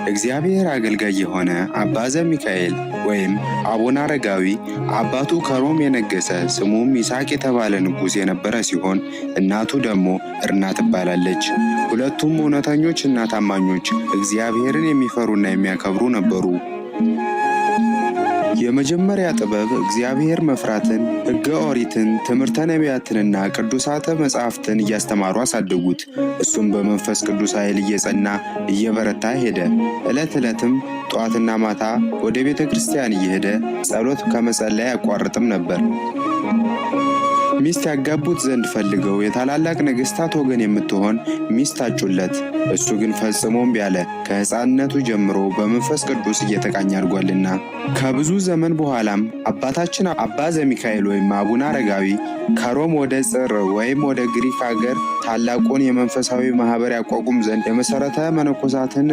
እግዚአብሔር አገልጋይ የሆነ አባ ዘሚካኤል ወይም አቡነ አረጋዊ አባቱ ከሮም የነገሰ ስሙም ይስሐቅ የተባለ ንጉሥ የነበረ ሲሆን እናቱ ደግሞ እርና ትባላለች። ሁለቱም እውነተኞች እና ታማኞች እግዚአብሔርን የሚፈሩና የሚያከብሩ ነበሩ። የመጀመሪያ ጥበብ እግዚአብሔር መፍራትን፣ ሕገ ኦሪትን፣ ትምህርተ ነቢያትንና ቅዱሳተ መጻሕፍትን እያስተማሩ አሳደጉት። እሱም በመንፈስ ቅዱስ ኃይል እየጸና እየበረታ ሄደ። ዕለት ዕለትም ጠዋትና ማታ ወደ ቤተ ክርስቲያን እየሄደ ጸሎት ከመጸለይ አያቋርጥም ነበር። ሚስት ያጋቡት ዘንድ ፈልገው የታላላቅ ነገሥታት ወገን የምትሆን ሚስት አጩለት። እሱ ግን ፈጽሞ እምቢ አለ። ከሕፃንነቱ ጀምሮ በመንፈስ ቅዱስ እየተቃኘ አድጓልና። ከብዙ ዘመን በኋላም አባታችን አባ ዘሚካኤል ወይም አቡነ አረጋዊ ከሮም ወደ ጽር ወይም ወደ ግሪክ አገር ታላቁን የመንፈሳዊ ማኅበር ያቋቁም ዘንድ የመሠረተ መነኮሳትን